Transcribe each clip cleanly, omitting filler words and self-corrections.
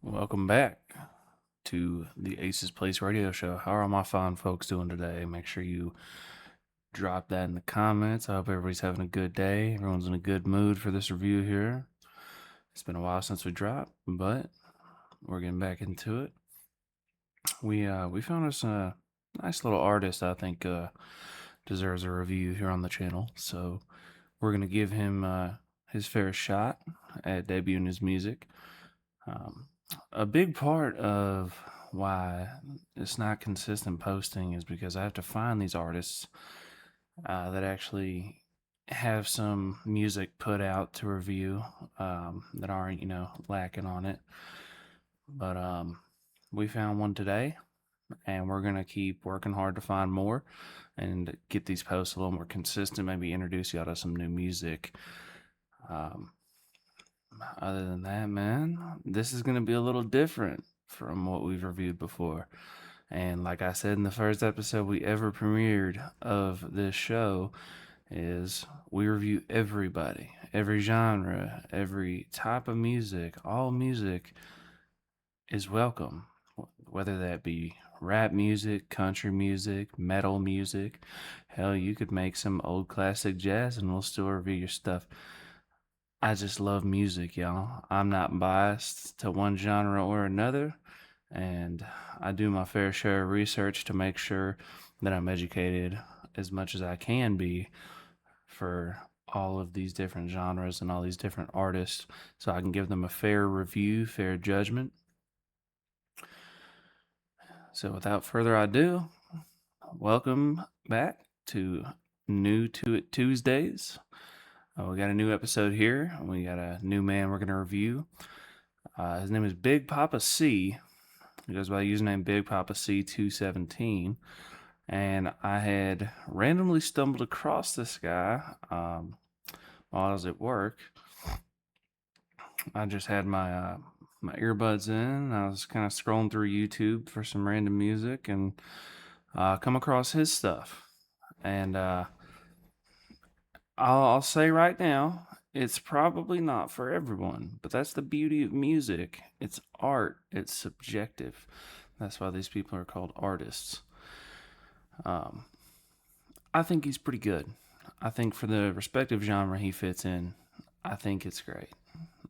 Welcome back to the Aces Place radio show. How are my fine folks doing today? Make sure you drop that in the comments. I hope everybody's having a good day. Everyone's in a good mood for this review here. It's been a while since we dropped, but we're getting back into it. We found us a nice little artist I think deserves a review here on the channel. So we're gonna give him his fair shot at debuting his music. Um, a big part of why it's not consistent posting is because I have to find these artists that actually have some music put out to review that aren't, lacking on it. But we found one today, and we're going to keep working hard to find more and get these posts a little more consistent, maybe introduce y'all to some new music. Other than that, man, this is going to be a little different from what we've reviewed before. And like I said in the first episode we ever premiered of this show, is we review everybody, every genre, every type of music. All music is welcome, whether that be rap music, country music, metal music. Hell, you could make some old classic jazz and we'll still review your stuff. I just love music, y'all. I'm not biased to one genre or another, and I do my fair share of research to make sure that I'm educated as much as I can be for all of these different genres and all these different artists so I can give them a fair review, fair judgment. So without further ado, welcome back to new To It Tuesdays. We got a new episode here. We got a new man we're going to review. His name is Bigpoppac217. He goes by the username Bigpoppac217. And I had randomly stumbled across this guy while I was at work. I just had my earbuds in. I was kind of scrolling through YouTube for some random music and come across his stuff. And I'll say right now, it's probably not for everyone, but that's the beauty of music. It's art, it's subjective. That's why these people are called artists. I think he's pretty good. I think for the respective genre he fits in, I think it's great.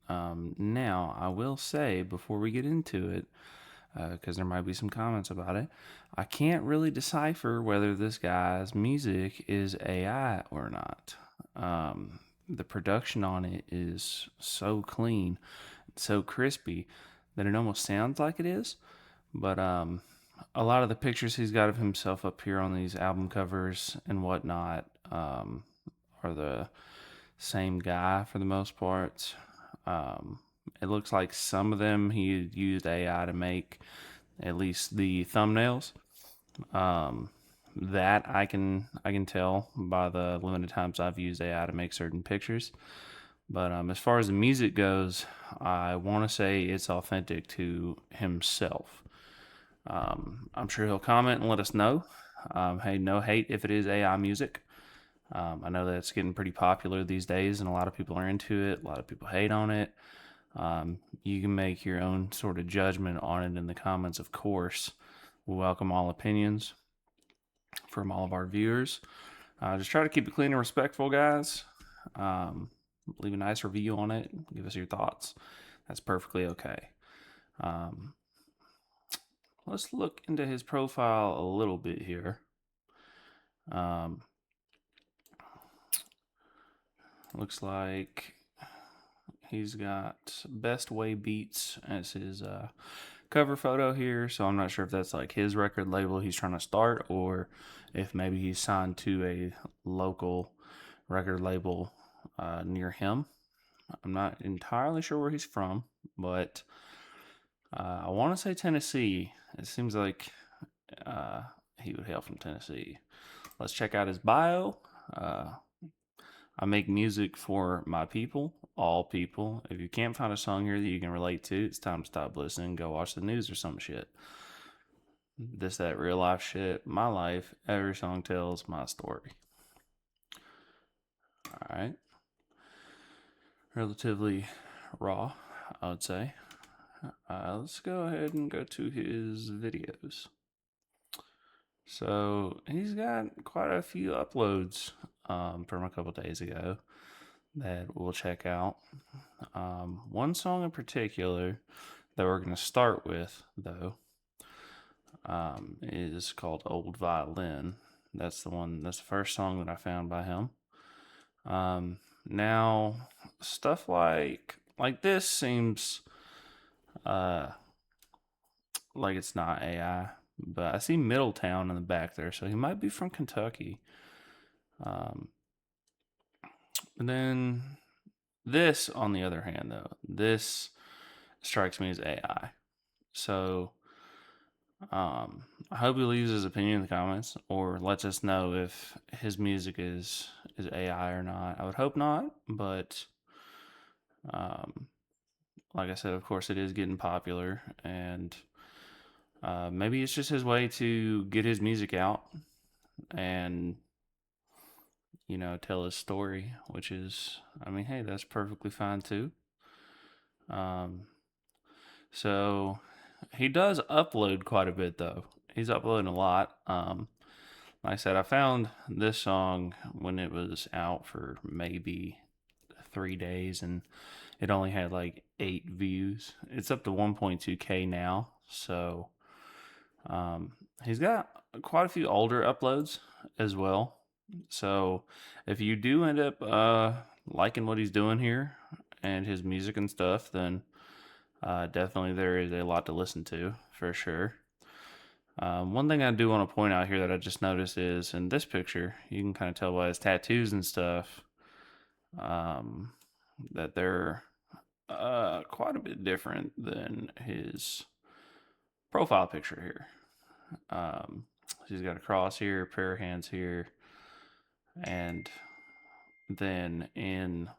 Now, I will say before we get into it, because there might be some comments about it, I can't really decipher whether this guy's music is AI or not. The production on it is so clean, so crispy that it almost sounds like it is. But a lot of the pictures he's got of himself up here on these album covers and whatnot are the same guy for the most part. It looks like some of them he used AI to make, at least the thumbnails. That I can tell by the limited times I've used AI to make certain pictures. But as far as the music goes, I want to say it's authentic to himself. I'm sure he'll comment and let us know. Hey, no hate if it is AI music. I know that it's getting pretty popular these days, and a lot of people are into it. A lot of people hate on it. You can make your own sort of judgment on it in the comments, of course. We welcome all opinions from all of our viewers. Just try to keep it clean and respectful, guys. Leave a nice review on it. Give us your thoughts. That's perfectly okay. Let's look into his profile a little bit here. Looks like he's got Best Way Beats as his cover photo here, so I'm not sure if that's like his record label he's trying to start or if maybe he's signed to a local record label near him. I'm not entirely sure where he's from, but I want to say Tennessee. It seems like he would hail from Tennessee. Let's check out his bio. I make music for my people, all people. If you can't find a song here that you can relate to, it's time to stop listening, go watch the news or some shit. This, that, real life shit, my life, every song tells my story. Alright. Relatively raw, I would say. Let's go ahead and go to his videos. So he's got quite a few uploads from a couple days ago that we'll check out. One song in particular that we're going to start with, though, is called Old Violin. That's the first song that I found by him. Now, stuff like this seems like it's not AI, but I see Middletown in the back there, so he might be from Kentucky. And then this, on the other hand, though, this strikes me as AI. So I hope he leaves his opinion in the comments or lets us know if his music is AI or not. I would hope not, but like I said, of course, it is getting popular, and maybe it's just his way to get his music out and, you know, tell his story, which is, I mean, hey, that's perfectly fine too. So he does upload quite a bit, though. He's uploading a lot. Like I said, I found this song when it was out for maybe 3 days, and it only had like 8 views. It's up to 1.2K now. So he's got quite a few older uploads as well. So if you do end up liking what he's doing here and his music and stuff, then definitely there is a lot to listen to for sure. One thing I do want to point out here that I just noticed is in this picture, you can kind of tell by his tattoos and stuff that they're quite a bit different than his profile picture here. He's got a cross here, prayer hands here, and then in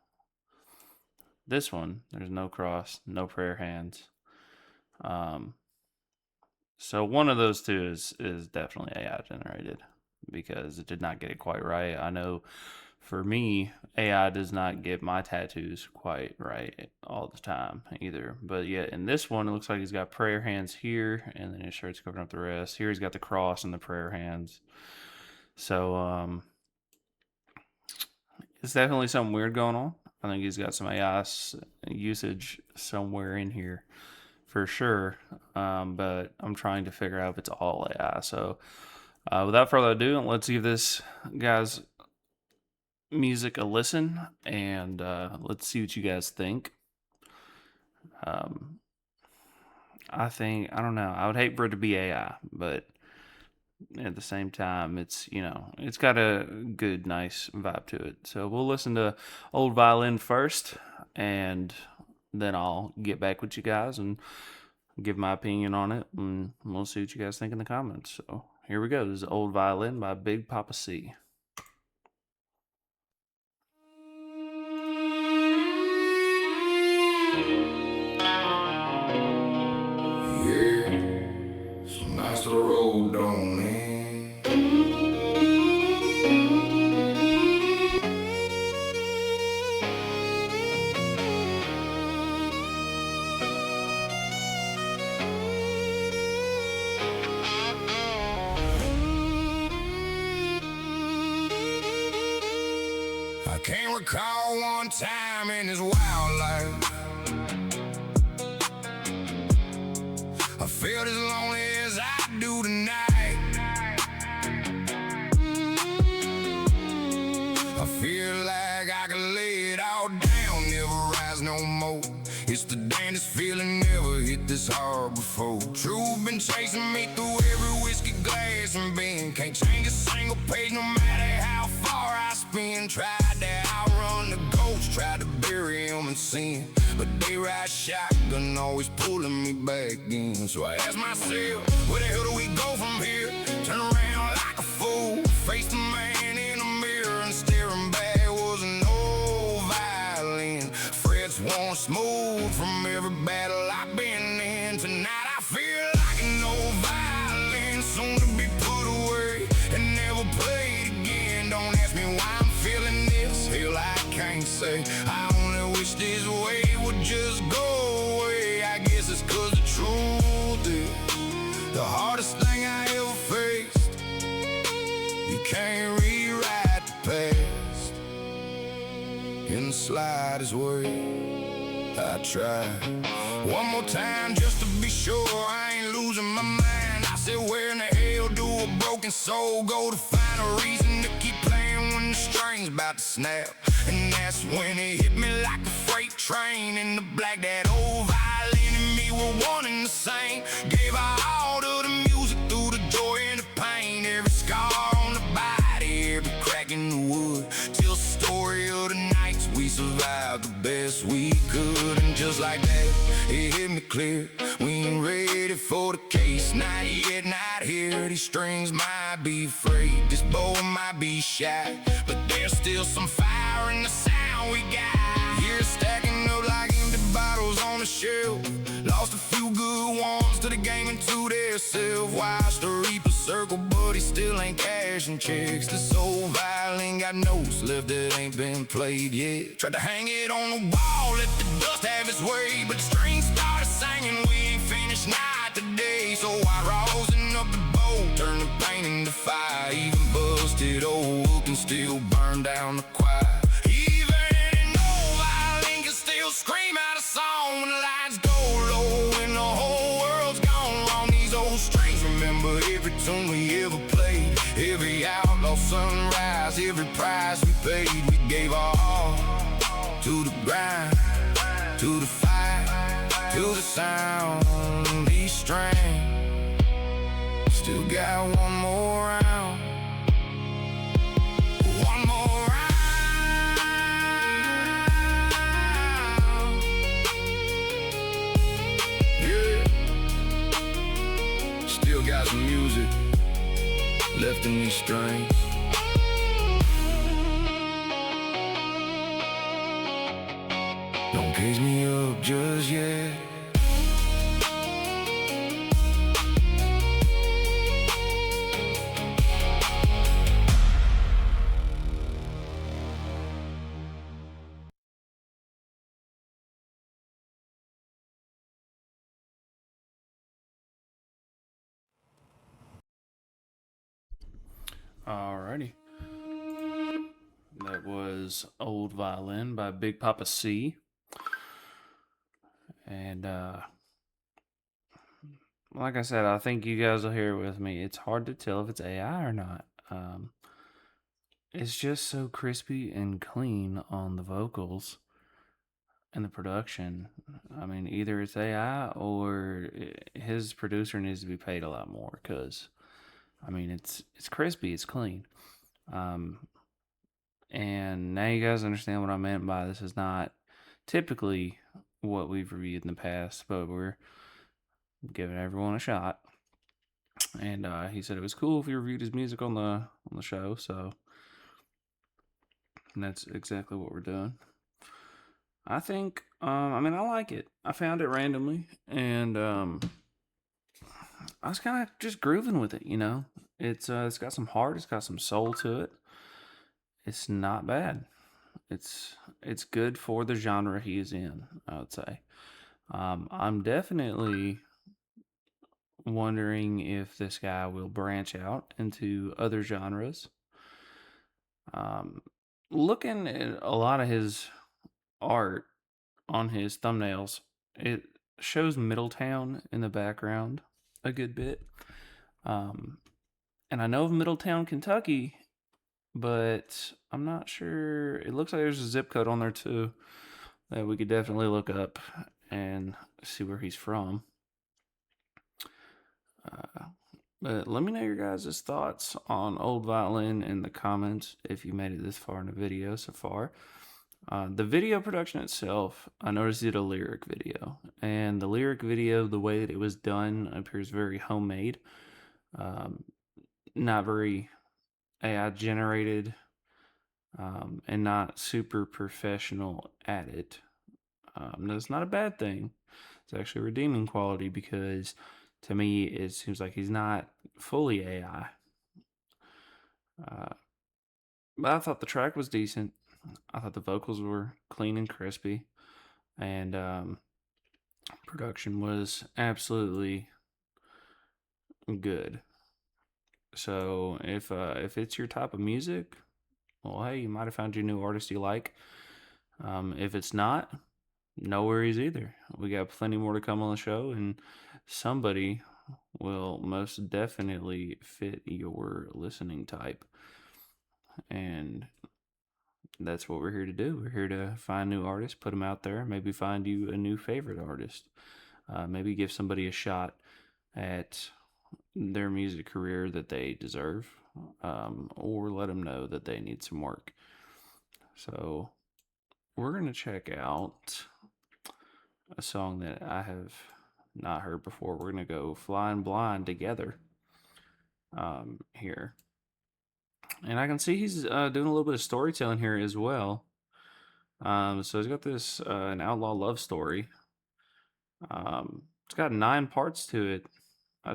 this one, there's no cross, no prayer hands. So one of those two is definitely AI generated because it did not get it quite right. I know for me, AI does not get my tattoos quite right all the time either. But yet in this one, it looks like he's got prayer hands here, and then his shirt's covering up the rest. Here he's got the cross and the prayer hands. So it's definitely something weird going on. I think he's got some AI usage somewhere in here for sure. But I'm trying to figure out if it's all AI. So without further ado, let's give this guy's music a listen, and let's see what you guys think. I don't know, I would hate for it to be AI, but at the same time, it's, you know, it's got a good, nice vibe to it. So we'll listen to Old Violin first, and then I'll get back with you guys and give my opinion on it, and we'll see what you guys think in the comments. So here we go. This is Old Violin by Big Papa C. Nice little road, don't it? I can't recall one time in this wild life I felt as lonely as I do tonight. I feel like I could lay it all down, never rise no more. It's the damnedest feeling, never hit this hard before. Truth been chasing me through every whiskey glass and bin. Can't change a single page no matter how far I spin. Tried to outrun the ghost, tried to bury him in sin, but they ride shotgun, always pulling me back in. So I ask myself, where the hell do we go from here? Turn around like a fool, face the man in the mirror, and staring back was an old violin. Frets worn smooth from every battle I've been in. Tonight I feel like an old violin, soon to be put away and never played again. Don't ask me why I'm feeling this, hell I can't say. I only wish this way would just go away. I guess it's cool right his way. I tried one more time just to be sure I ain't losing my mind. I said, where in the hell do a broken soul go to find a reason to keep playing when the string's about to snap? And that's when it hit me like a freight train in the black. That old violin and me were one and the same. Gave our all to the music through the joy and the pain. Every scar on the body, every crack in the wood, tells the story of the nights we survived the best we could. And just like that, it hit me clear, we ain't ready for the case. Not yet, not here. These strings might be frayed, this bow might be shot, but there's still some fire in the sound we got. Years stacking up like empty bottles on the shelf. Lost a few good ones to the game and to their self. Watched the reaper circle, but he still ain't cashing checks. This old violin got notes left that ain't been played yet. Tried to hang it on the wall, let the dust have its way, but the strings started singing, we ain't finished not today. So I rosin up the bow, turn the paint into fire. Even busted old wood can still burn down the choir. Even an old violin can still scream out a song when the lights go low and the whole world's gone wrong. These old strings remember every tune we ever played, every outlaw sunrise, every price we paid. We gave our all to the grind, to the fight, to the sound. These strings still got one more round, one more round. Yeah, still got some music left in these strings. Don't case me up just yet. Alrighty. That was Old Violin by Big Papa C. And like I said, I think you guys will hear it with me. It's hard to tell if it's AI or not. It's just so crispy and clean on the vocals and the production. I mean, either it's AI or his producer needs to be paid a lot more, because I mean, it's crispy, it's clean. And now you guys understand what I meant by this is not typically what we've reviewed in the past, but we're giving everyone a shot. And he said it was cool if we reviewed his music on the show, so that's exactly what we're doing. I think, I mean, I like it. I found it randomly, and I was kind of just grooving with it, you know. It's got some heart, it's got some soul to it. It's not bad. It's good for the genre he is in, I would say. I'm definitely wondering if this guy will branch out into other genres. Looking at a lot of his art on his thumbnails, it shows Middletown in the background a good bit. And I know of Middletown, Kentucky, but I'm not sure. It looks like there's a zip code on there too that we could definitely look up and see where he's from. But let me know your guys' thoughts on Old Violin in the comments if you made it this far in the video so far. The video production itself, I noticed he did a lyric video. And the lyric video, the way that it was done, appears very homemade. Not very AI generated, and not super professional at it. That's not a bad thing. It's actually a redeeming quality, because to me it seems like he's not fully AI. But I thought the track was decent. I thought the vocals were clean and crispy, and production was absolutely good. So if it's your type of music, well, hey, you might have found your new artist you like. If it's not, no worries either. We got plenty more to come on the show, and somebody will most definitely fit your listening type. And that's what we're here to do. We're here to find new artists, put them out there, maybe find you a new favorite artist, maybe give somebody a shot at their music career that they deserve, or let them know that they need some work. So we're going to check out a song that I have not heard before. We're going to go Flying Blind together here. And I can see he's doing a little bit of storytelling here as well. So he's got this an outlaw love story. It's got 9 parts to it,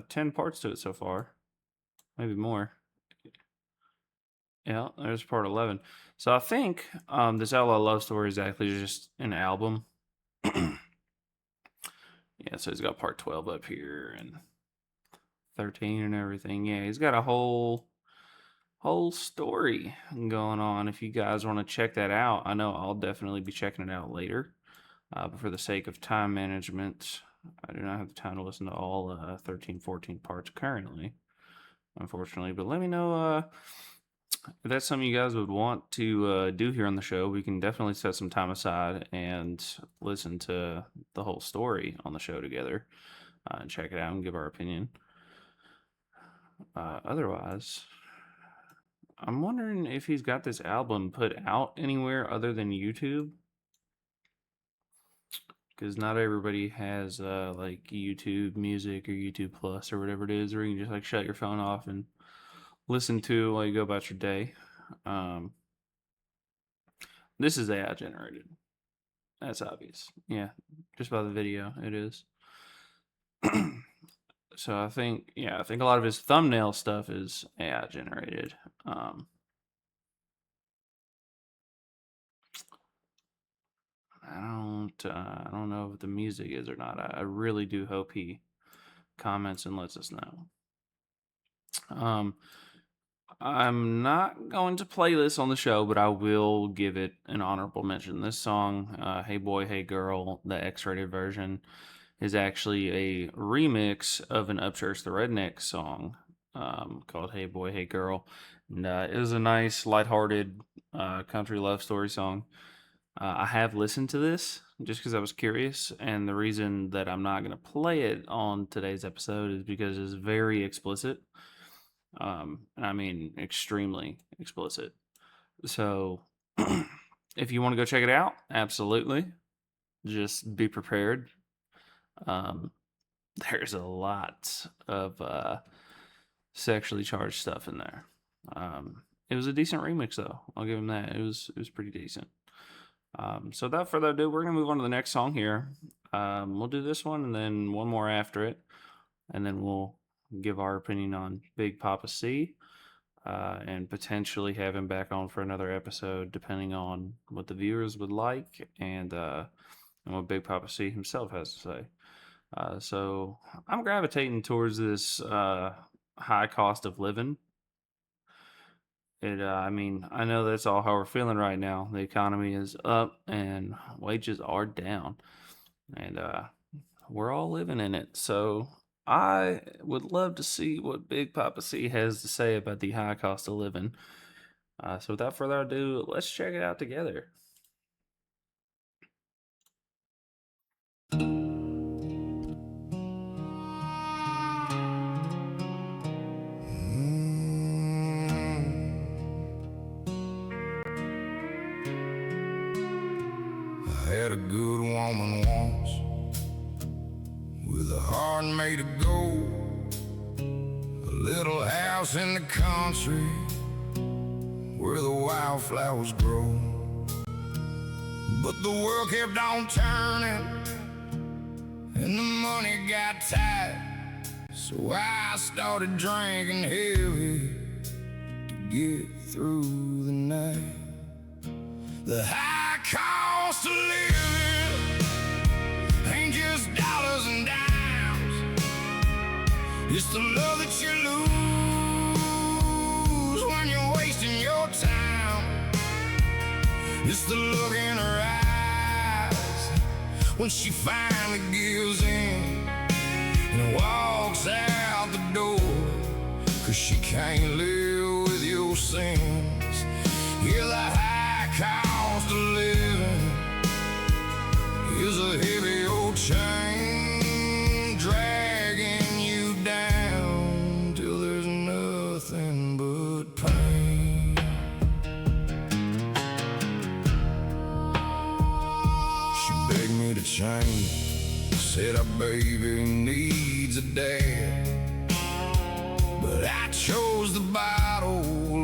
10 parts to it so far, maybe more. Yeah, there's part 11. So I think this outlaw love story is actually just an album. Yeah, so he's got part 12 up here and 13 and everything. Yeah, he's got a whole story going on. If you guys want to check that out, I know I'll definitely be checking it out later. But for the sake of time management, I do not have the time to listen to all 13, 14 parts currently, unfortunately. But let me know if that's something you guys would want to do here on the show. We can definitely set some time aside and listen to the whole story on the show together and check it out and give our opinion. Otherwise, I'm wondering if he's got this album put out anywhere other than YouTube. Because not everybody has like YouTube Music or YouTube Plus or whatever it is, where you can just like shut your phone off and listen to while you go about your day. This is AI generated. That's obvious. Yeah, just by the video, it is. So I think a lot of his thumbnail stuff is AI generated. I don't know if the music is or not. I really do hope he comments and lets us know. I'm not going to play this on the show, but I will give it an honorable mention. This song, Hey Boy, Hey Girl, the X-rated version, is actually a remix of an Upchurch the Redneck song called Hey Boy, Hey Girl. And it was a nice, lighthearted country love story song. I have listened to this just because I was curious, and the reason that I'm not going to play it on today's episode is because it's very explicit. And I mean extremely explicit. So if you want to go check it out, absolutely. Just be prepared. There's a lot of sexually charged stuff in there. It was a decent remix though. I'll give him that. It was pretty decent. So without further ado, we're gonna move on to the next song here. We'll do this one and then one more after it, and then we'll give our opinion on Big Papa C, and potentially have him back on for another episode, depending on what the viewers would like and what Big Papa C himself has to say. So I'm gravitating towards this high cost of living. I mean, I know that's all how we're feeling right now. The economy is up and wages are down, and we're all living in it. So I would love to see what Big Papa C has to say about the high cost of living. So without further ado, let's check it out together. I had a good woman once, with a heart made of gold, a little house in the country where the wildflowers grow. But the world kept on turning and the money got tight, so I started drinking heavy to get through the night. The high cost of living ain't just dollars and dimes. It's the love that you lose when you're wasting your time. It's the look in her eyes when she finally gives in and walks out the door, 'cause she can't live with your sins. Yeah, the high cost of living is a heavy old chain dragging you down till there's nothing but pain. She begged me to change, said our baby needs a dad, but I chose the bottle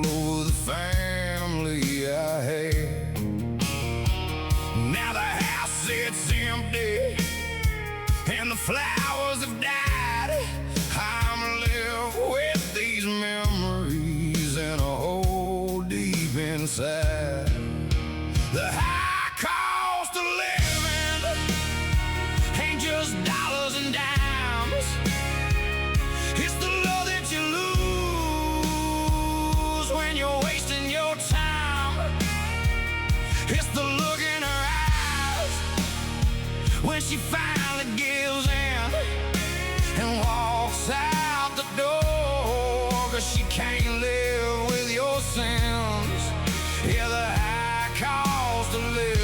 over the family I had. Now the house sits empty and the flowers have died. I'm left with these memories and a hole deep inside. The high cost of living ain't just dollars and dimes. It's the love that you lose when you're wasting your time. It's the look in her eyes when she finally gives in and walks out the door, 'cause she can't live with your sins. Yeah, the high cost of living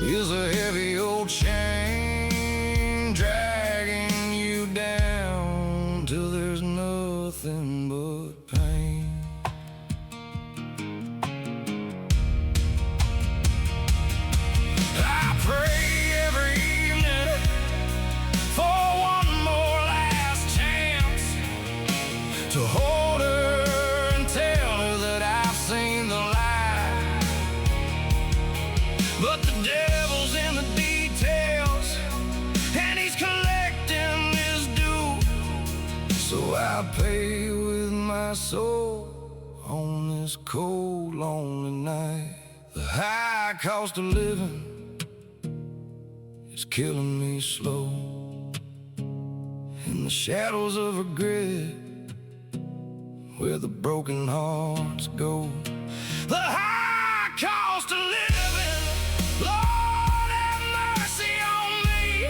is a heavy old chain dragging you down till there's nothing but pain. I pray every evening for one more last chance to hold her and tell her that I've seen the light. But the devil's in the details and he's collecting his due. So I pay with my soul on this cold, lonely night. The high cost of living is killing me slow. In the shadows of regret, where the broken hearts go. The high cost of living, Lord have mercy on me,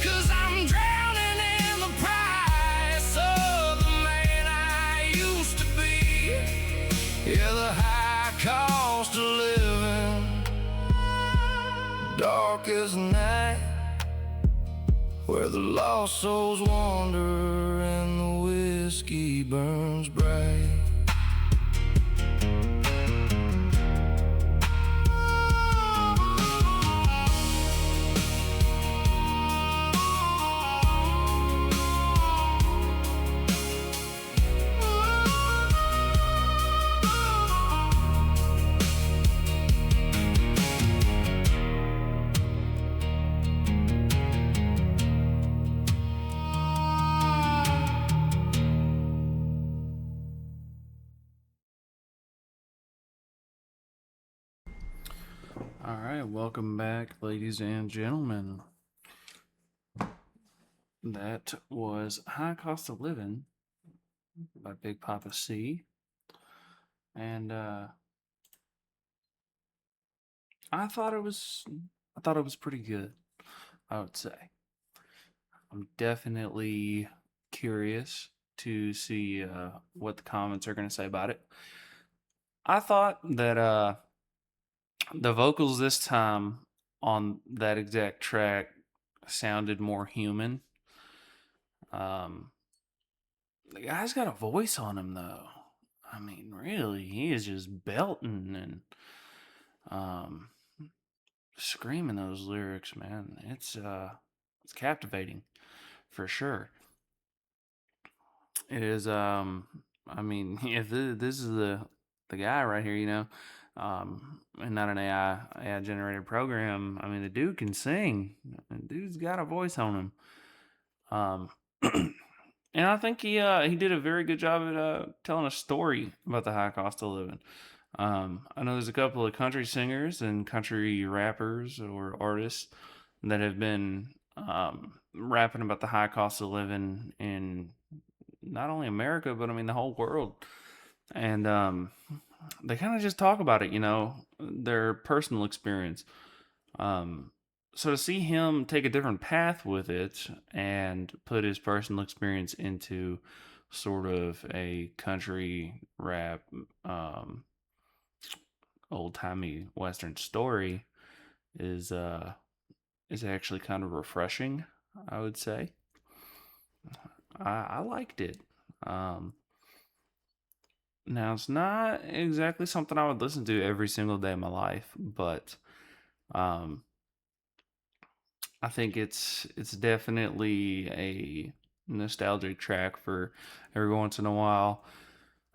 'cause I'm drowning in the price of the man I used to be. Yeah, the high cost of living, dark as night, where the lost souls wander and the whiskey burns bright. All right, welcome back, ladies and gentlemen. That was High Cost of Living by Big Papa C. And I thought it was pretty good, I would say. I'm definitely curious to see what the comments are going to say about it. I thought that the vocals this time on that exact track sounded more human. The guy's got a voice on him, though. I mean, really, he is just belting and screaming those lyrics, man. It's captivating for sure. It is. I mean, if this is the guy right here, and not an AI generated program. I mean, the dude can sing. The dude's got a voice on him. And I think he did a very good job at telling a story about the high cost of living. I know there's a couple of country singers and country rappers or artists that have been rapping about the high cost of living in not only America, but I mean the whole world. And they kind of just talk about it, their personal experience. Um, so to see him take a different path with it and put his personal experience into sort of a country rap, um, old timey Western story is actually kind of refreshing, I would say. I liked it. Um, Now it's not exactly something I would listen to every single day of my life, but um, I think it's definitely a nostalgic track for every once in a while.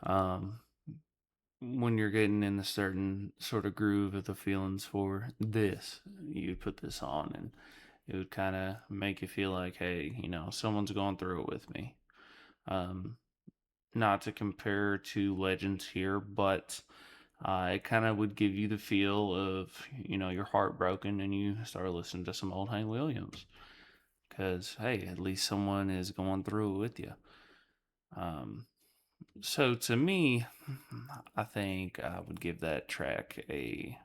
Um, when you're getting in a certain sort of groove of the feelings for this, you put this on, and it would kind of make you feel like, hey, someone's going through it with me. Um, Not to compare to legends here, but it kind of would give you the feel of, you're heartbroken and you start listening to some old Hank Williams. Because, hey, at least someone is going through it with you. Um, so to me, I think I would give that track a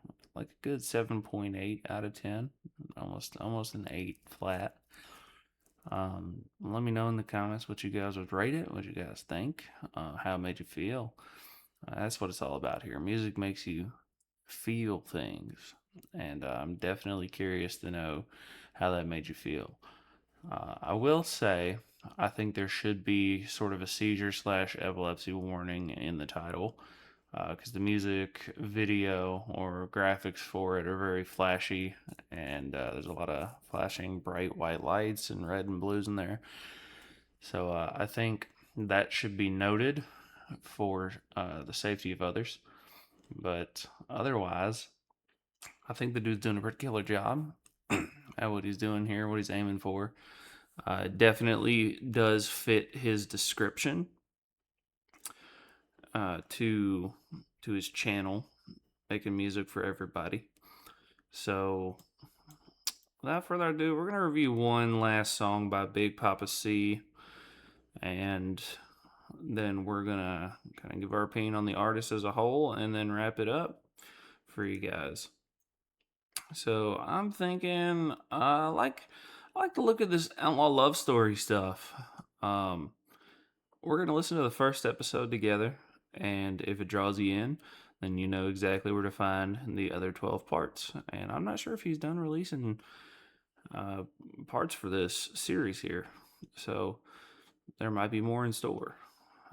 good 7.8 out of 10. Almost an 8 flat. Let me know in the comments what you guys would rate it, what you guys think, how it made you feel. That's what it's all about here. Music makes you feel things, and I'm definitely curious to know how that made you feel. I will say, I think there should be sort of a seizure slash epilepsy warning in the title, because the music video or graphics for it are very flashy, and there's a lot of flashing bright white lights and red and blues in there. So I think that should be noted for the safety of others. But otherwise, I think the dude's doing a pretty killer job at what he's doing here, what he's aiming for. Definitely does fit his description to his channel, making music for everybody. So, without further ado, we're gonna review one last song by Big Papa C, and then we're gonna kind of give our opinion on the artist as a whole, and then wrap it up for you guys. So I'm thinking, I like to look at this outlaw love story stuff. Um, we're gonna listen to the first episode together, and if it draws you in, then you know exactly where to find the other 12 parts. And I'm not sure if he's done releasing uh, parts for this series here, so there might be more in store.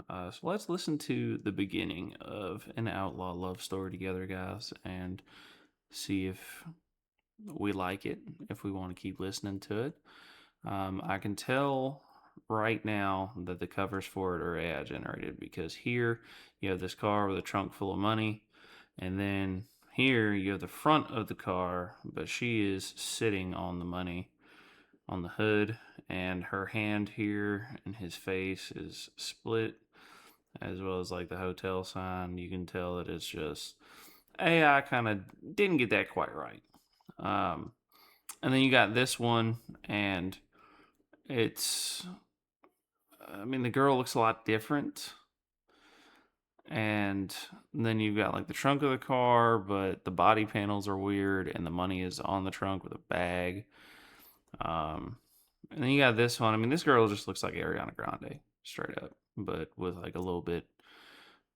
So let's listen to the beginning of an outlaw love story together, guys, and see if we like it, if we want to keep listening to it. I can tell right now that the covers for it are AI generated, because here you have this car with a trunk full of money, and then here you have the front of the car, but she is sitting on the money on the hood, and her hand here and his face is split, as well as like the hotel sign. You can tell that it's just AI kind of didn't get that quite right. Um, and then you got this one, and it's, I mean, the girl looks a lot different. And then you've got like the trunk of the car, but the body panels are weird, and the money is on the trunk with a bag. Um, and then you got this one. I mean, this girl just looks like Ariana Grande, straight up, but with like a little bit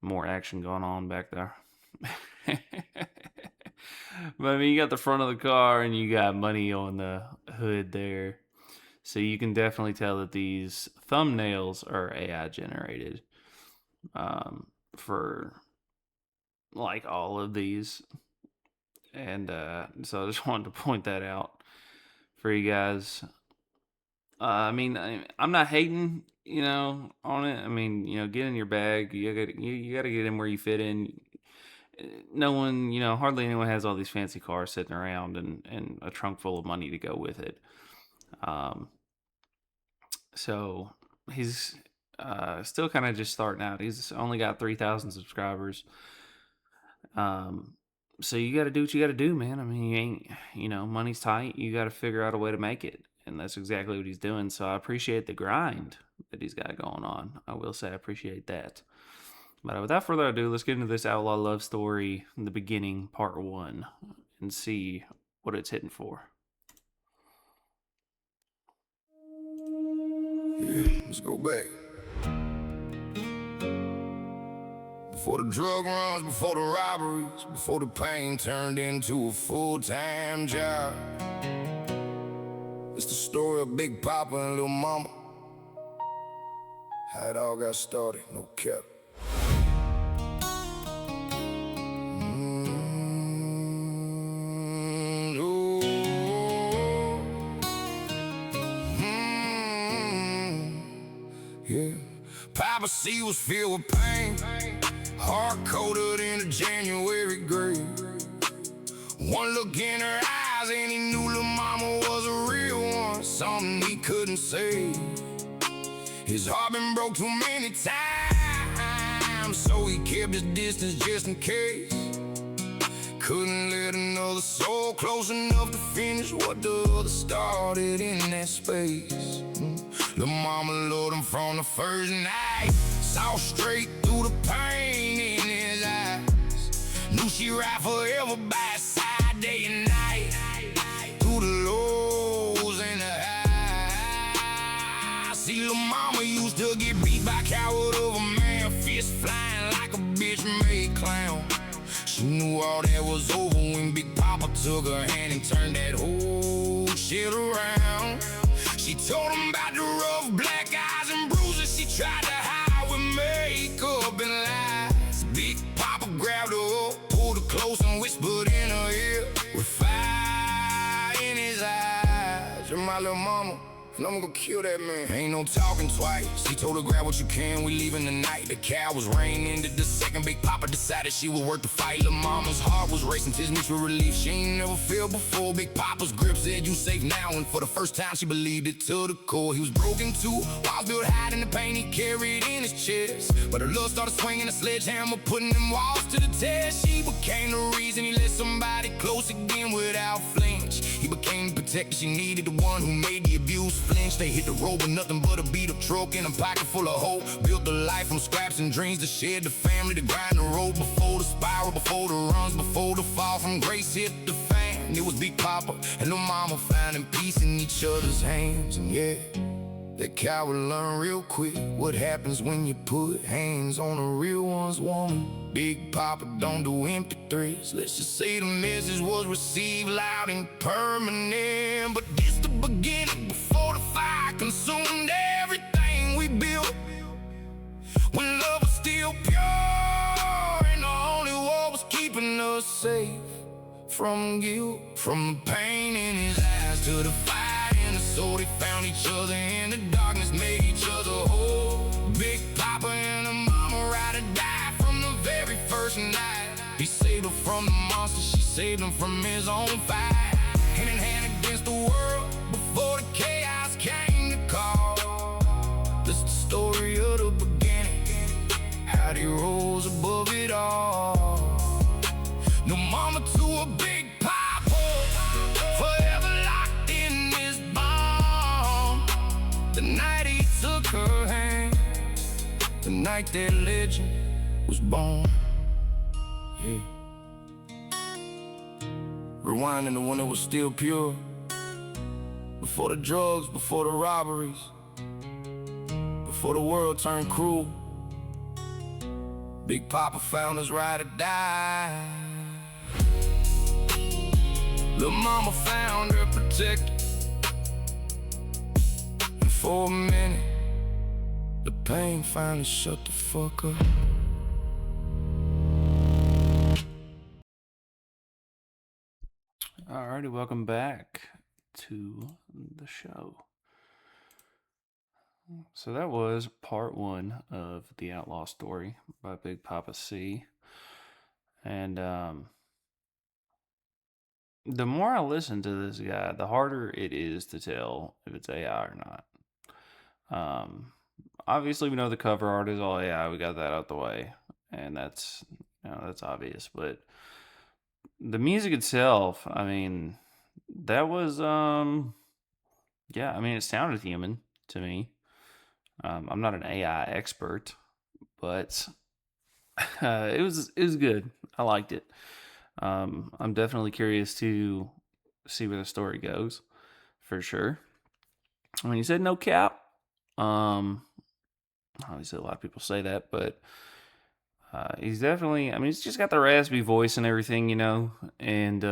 more action going on back there. But I mean, you got the front of the car and you got money on the hood there. So you can definitely tell that these thumbnails are AI generated, for like all of these. And so I just wanted to point that out for you guys. I mean, I'm not hating, on it. I mean, get in your bag. You got to get in where you fit in. No one, hardly anyone has all these fancy cars sitting around and a trunk full of money to go with it. Um, so he's still kind of just starting out. He's only got 3,000 subscribers. Um, so you got to do what you got to do, man. I mean, you ain't, money's tight. You got to figure out a way to make it. And that's exactly what he's doing. So I appreciate the grind that he's got going on. I will say I appreciate that. But without further ado, let's get into this outlaw love story in the beginning, part one, and see what it's hitting for. Yeah, let's go back. Before the drug runs, before the robberies, before the pain turned into a full-time job. It's the story of Big Papa and Lil Mama. How it all got started, no cap. Ooh. Yeah. Papa C was filled with pain, heart colder than a January grave. One look in her eyes and he knew Lil Mama was a real one, something he couldn't say. His heart been broke too many times, so he kept his distance just in case. Couldn't let another soul close enough to finish what the other started in that space. The mama loved him from the first night, saw straight through the pain in his eyes. Knew she ride forever by his side, day and night, through the lows and the highs. See, lil' mama used to get beat by coward of a man, fist flying like a bitch-made clown. She knew all that was over when Big Papa took her hand and turned that whole shit around. She told him about the rough black eyes and bruises she tried to hide with makeup and lies. Big Papa grabbed her up, pulled her close and whispered in her ear with fire in his eyes. You're my little mama, and I'm gonna kill that man. Ain't no talking twice. He told her, grab what you can, we leaving tonight. The cow was raining into the second. Big Papa decided she was worth the fight. Lil' mama's heart was racing, tears mutual relief she ain't never felt before. Big Papa's grip said, you safe now. And for the first time she believed it to the core. He was broken too, walls built high in the pain he carried in his chest. But her love started swinging a sledgehammer, putting them walls to the test. She became the reason he let somebody close again without flinch. He became the protector she needed, the one who made the abuse flinch. They hit the road with nothing but a beat-up truck and a pocket full of hope. Built a life from scraps and dreams to shed the family, to grind the road before the spiral, before the runs, before the fall from grace hit the fan. It was Big Papa and Lil' Mama finding peace in each other's hands. And yeah, that coward learned real quick what happens when you put hands on a real one's woman. Big Papa don't do empty threats. Let's just say the message was received loud and permanent. But this the beginning, before the fire consumed everything we built. When love was still pure and the only war was keeping us safe from guilt. From the pain in his eyes to the fire in the soul, they found each other in the darkness, made each other whole. Big Papa and the mama ride or die from the very first night. He saved her from the monster, she saved him from his own fight. Hand in hand against the world before the chaos came to call. This is the story of the beginning, how they rose above it all. No mama to a Big Papa, forever locked in this bond. The night he took her hand, the night that legend was born. Yeah. Rewinding to when it was still pure, before the drugs, before the robberies, before the world turned cruel. Big Papa found his ride or die. Lil' mama found her protector, and for a minute the pain finally shut the fuck up. Alrighty, welcome back to the show. So that was part one of the outlaw story by Big Papa C. And the more I listen to this guy, the harder it is to tell if it's AI or not. Obviously we know the cover art is all AI. We got that out the way, and that's obvious. But the music itself, I mean, that was yeah, I mean, it sounded human to me. I'm not an AI expert, but It was good. I liked it. I'm definitely curious to see where the story goes for sure. When you said no cap, um, obviously a lot of people say that, but he's definitely. I mean, he's just got the raspy voice and everything, And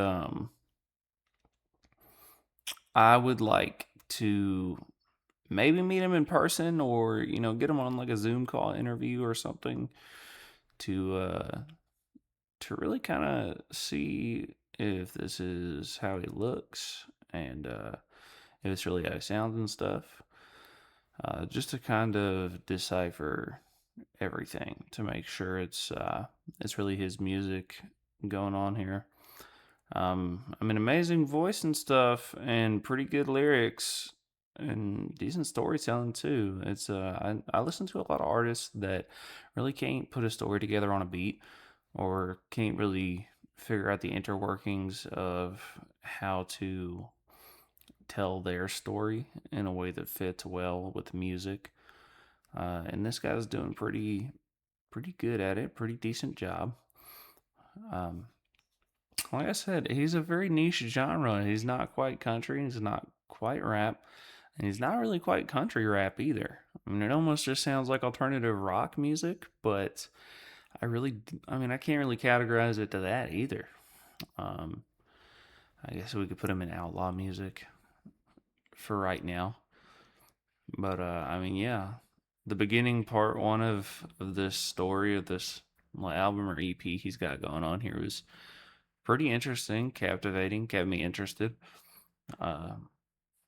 I would like to maybe meet him in person, or get him on like a Zoom call interview or something to really kind of see if this is how he looks, and if it's really how he sounds and stuff. Just to kind of decipher everything to make sure it's really his music going on here. I mean, amazing voice and stuff, and pretty good lyrics, and decent storytelling too. I listen to a lot of artists that really can't put a story together on a beat, or can't really figure out the interworkings of how to tell their story in a way that fits well with music. And this guy's doing pretty good at it. Pretty decent job. Um, like I said, he's a very niche genre. He's not quite country. He's not quite rap. And he's not really quite country rap either. I mean, it almost just sounds like alternative rock music, but I mean, I can't really categorize it to that either. Um, I guess we could put him in outlaw music for right now. But I mean, yeah, the beginning part one of this story of this album or EP he's got going on here was pretty interesting, captivating, kept me interested. Uh,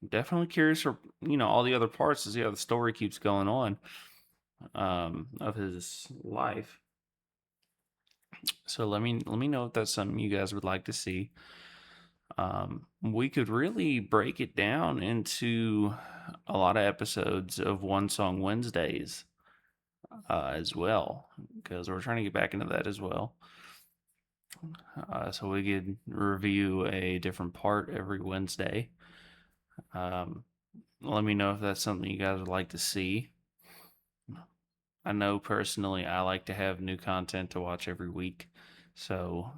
Definitely curious for all the other parts to see how the story keeps going on of his life. So let me know if that's something you guys would like to see. We could really break it down into a lot of episodes of One Song Wednesdays as well, because we're trying to get back into that as well. So we could review a different part every Wednesday. Um, Let me know if that's something you guys would like to see. I know personally I like to have new content to watch every week. So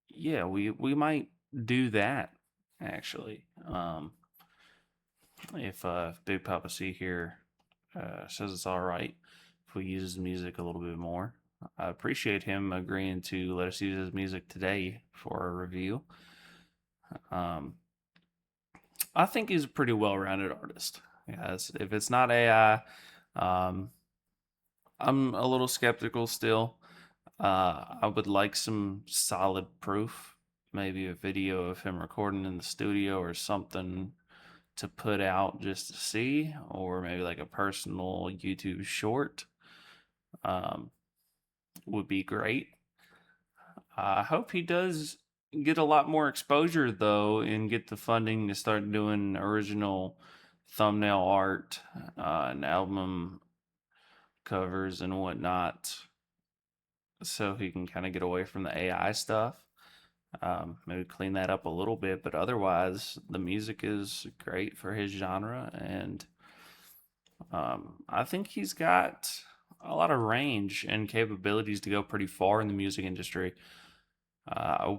yeah, we might do that actually. If Big Papa C here says it's all right if we use his music a little bit more. I appreciate him agreeing to let us use his music today for a review. Um, I think he's a pretty well-rounded artist. Yes, if it's not AI, um, I'm a little skeptical still. I would like some solid proof, maybe a video of him recording in the studio or something to put out just to see, or maybe like a personal YouTube short um, would be great. I hope he does get a lot more exposure though, and get the funding to start doing original thumbnail art and album covers and whatnot, so he can kind of get away from the AI stuff. Maybe clean that up a little bit, but otherwise, the music is great for his genre, and I think he's got a lot of range and capabilities to go pretty far in the music industry. Uh,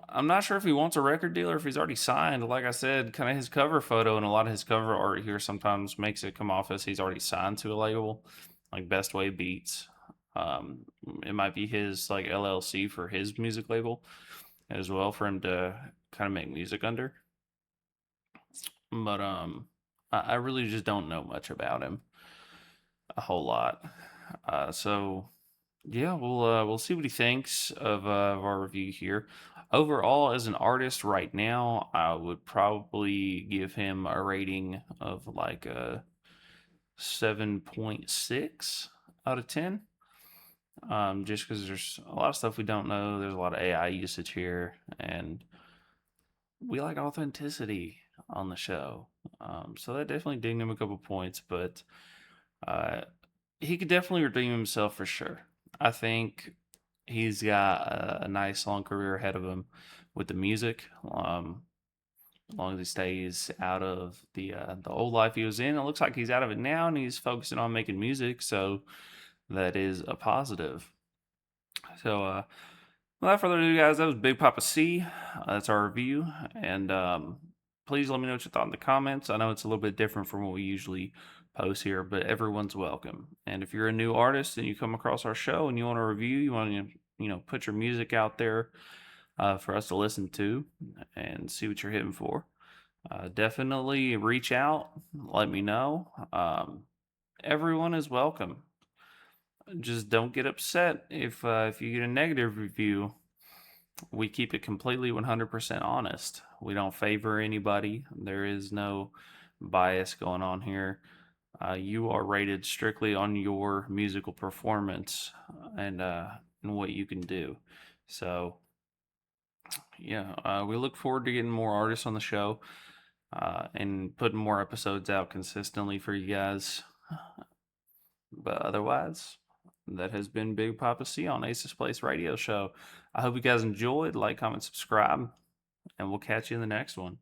I'm not sure if he wants a record deal or if he's already signed. Like I said, kind of his cover photo and a lot of his cover art here sometimes makes it come off as he's already signed to a label, like Best Way Beats. Um, it might be his like LLC for his music label as well for him to kind of make music under. But I really just don't know much about him, a whole lot. So yeah, we'll see what he thinks of our review here. Overall, as an artist right now, I would probably give him a rating of like a 7.6 out of 10. Just because there's a lot of stuff we don't know. There's a lot of AI usage here, and we like authenticity on the show. So that definitely dinged him a couple points, but uh, he could definitely redeem himself for sure. I think he's got a nice long career ahead of him with the music. As long as he stays out of the old life he was in, it looks like he's out of it now, and he's focusing on making music. So that is a positive. So, without further ado, guys, that was Big Papa C. That's our review. And please let me know what you thought in the comments. I know it's a little bit different from what we usually post here, but everyone's welcome. And if you're a new artist and you come across our show and you want to review, you want to, put your music out there for us to listen to and see what you're hitting for, definitely reach out. Let me know. Everyone is welcome. Just don't get upset if you get a negative review. We keep it completely 100% honest. We don't favor anybody. There is no bias going on here. You are rated strictly on your musical performance and what you can do. So yeah, we look forward to getting more artists on the show and putting more episodes out consistently for you guys. But otherwise, that has been Big Papa C on Ace's Place Radio Show. I hope you guys enjoyed. Like, comment, subscribe, and we'll catch you in the next one.